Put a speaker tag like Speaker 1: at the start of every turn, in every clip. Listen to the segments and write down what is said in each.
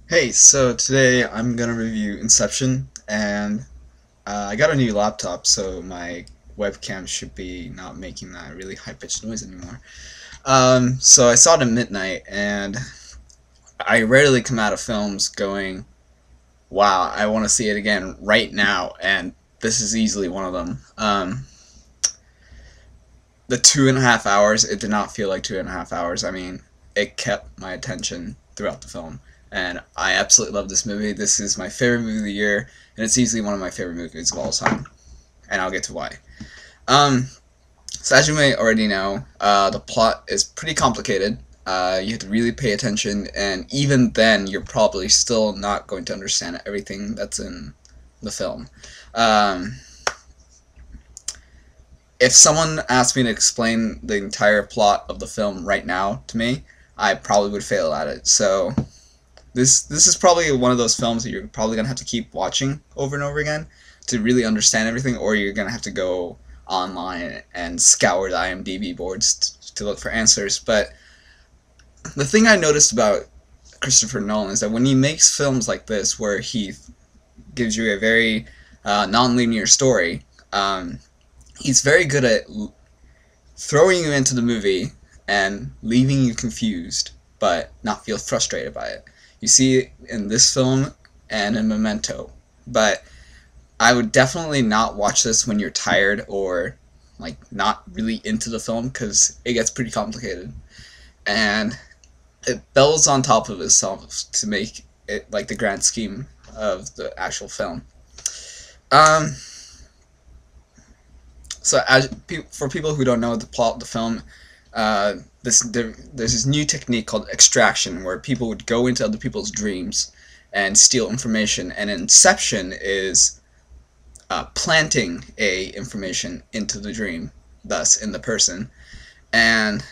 Speaker 1: Hey, so today I'm gonna review Inception, and I got a new laptop, so my webcam should be not making that really high-pitched noise anymore. So I saw it at midnight, and I rarely come out of films going, wow, I want to see it again right now, and this is easily one of them. The 2.5 hours, it did not feel like 2.5 hours. I mean, it kept my attention throughout the film. And I absolutely love this movie. This is my favorite movie of the year, and it's easily one of my favorite movies of all time. And I'll get to why. Um, so as you may already know, the plot is pretty complicated. You have to really pay attention, and even then, you're probably still not going to understand everything that's in the film. Um, if someone asked me to explain the entire plot of the film right now to me, I probably would fail at it. So this is probably one of those films that you're probably gonna have to keep watching over and over again to really understand everything, or you're gonna have to go online and scour the IMDb boards to look for answers. But the thing I noticed about Christopher Nolan is that when he makes films like this, where he gives you a very non-linear story, he's very good at throwing you into the movie and leaving you confused, but not feel frustrated by it. You see it in this film and in Memento, but I would definitely not watch this when you're tired or like not really into the film because it gets pretty complicated and it builds on top of itself to make it like the grand scheme of the actual film. Um, for people who don't know the plot of the film, there's this new technique called extraction, where people would go into other people's dreams and steal information, and Inception is planting a information into the dream, thus in the person. And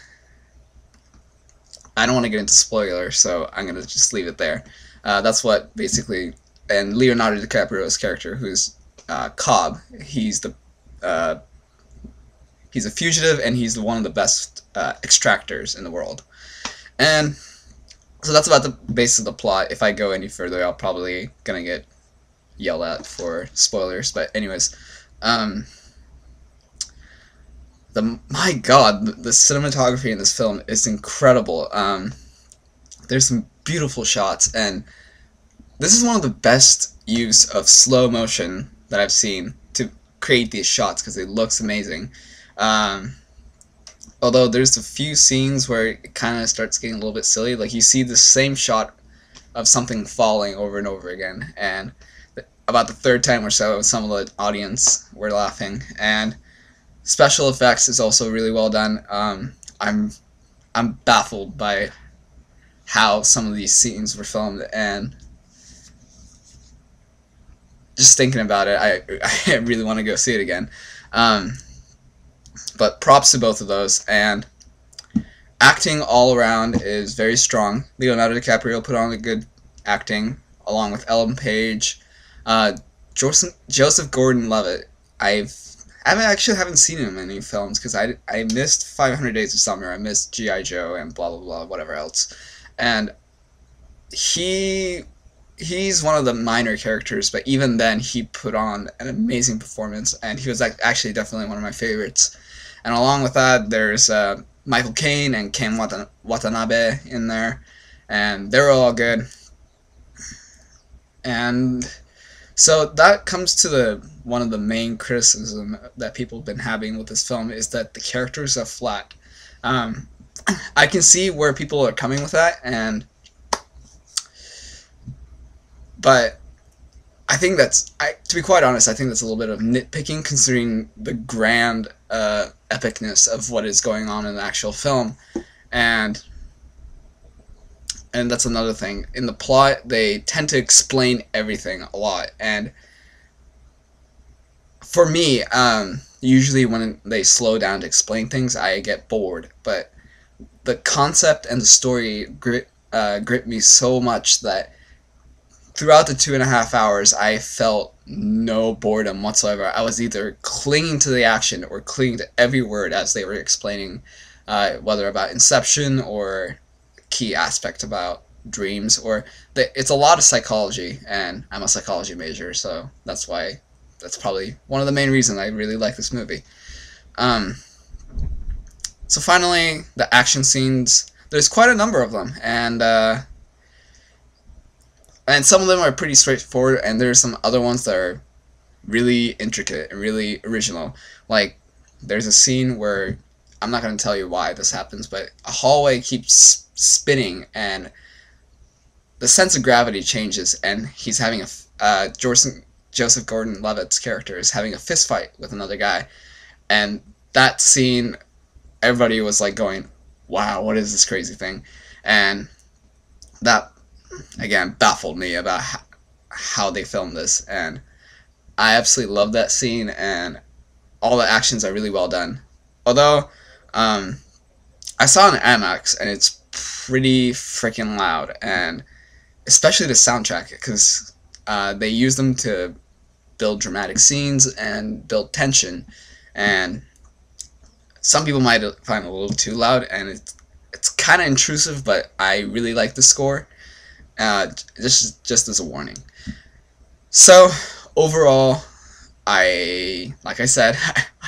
Speaker 1: I don't want to get into spoilers, so I'm gonna just leave it there. That's what basically, and Leonardo DiCaprio's character, who's Cobb, uh, he's a fugitive, and he's one of the best extractors in the world. And so that's about the basis of the plot. If I go any further, I'll probably gonna get yelled at for spoilers. But anyways, my God, the cinematography in this film is incredible. There's some beautiful shots, and this is one of the best use of slow motion that I've seen to create these shots because it looks amazing. Um, Although there's a few scenes where it kind of starts getting a little bit silly, like you see the same shot of something falling over and over again, and about the third time or so, some of the audience were laughing. And special effects is also really well done. I'm baffled by how some of these scenes were filmed, and just thinking about it, I really want to go see it again. Um, but props to both of those, and acting all around is very strong. Leonardo DiCaprio put on a good acting, along with Ellen Page, uh, Joseph Gordon-Levitt. I haven't seen him in any films because I missed 500 Days of Summer, I missed G.I. Joe, and blah blah blah whatever else, and he he's one of the minor characters, but even then he put on an amazing performance, and he was actually definitely one of my favorites. And along with that, there's Michael Caine and Ken Watanabe in there, and they're all good. And so that comes to the one of the main criticism that people have been having with this film is that the characters are flat. Um, I can see where people are coming with that, but I think to be quite honest, I think that's a little bit of nitpicking considering the grand epicness of what is going on in the actual film, and that's another thing. In the plot, they tend to explain everything a lot, and for me, usually when they slow down to explain things, I get bored. But the concept and the story grip me so much that throughout the 2.5 hours, I felt no boredom whatsoever. I was either clinging to the action or clinging to every word as they were explaining, whether about Inception or key aspect about dreams, or it's a lot of psychology, and I'm a psychology major, so that's probably one of the main reasons I really like this movie. Um, so finally, the action scenes. There's quite a number of them, and some of them are pretty straightforward, and there's some other ones that are really intricate and really original. Like, there's a scene where, I'm not going to tell you why this happens, but a hallway keeps spinning, and the sense of gravity changes, and he's having Joseph Gordon-Levitt's character is having a fist fight with another guy, and that scene, everybody was like going, wow, what is this crazy thing? And that, again, baffled me about how they filmed this, and I absolutely love that scene, and all the actions are really well done. Although, I saw it in IMAX, and it's pretty freaking loud, and especially the soundtrack, because they use them to build dramatic scenes and build tension, and some people might find it a little too loud, and it's kind of intrusive, but I really like the score, just as a warning. So, overall, like I said,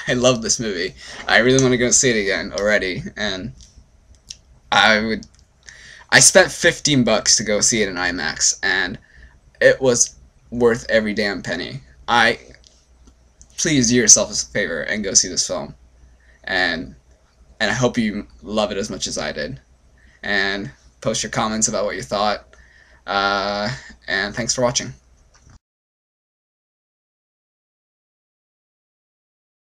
Speaker 1: I love this movie. I really want to go see it again already, and I spent $15 to go see it in IMAX, and it was worth every damn penny. Please do yourself a favor and go see this film, and I hope you love it as much as I did. And post your comments about what you thought, and thanks for watching.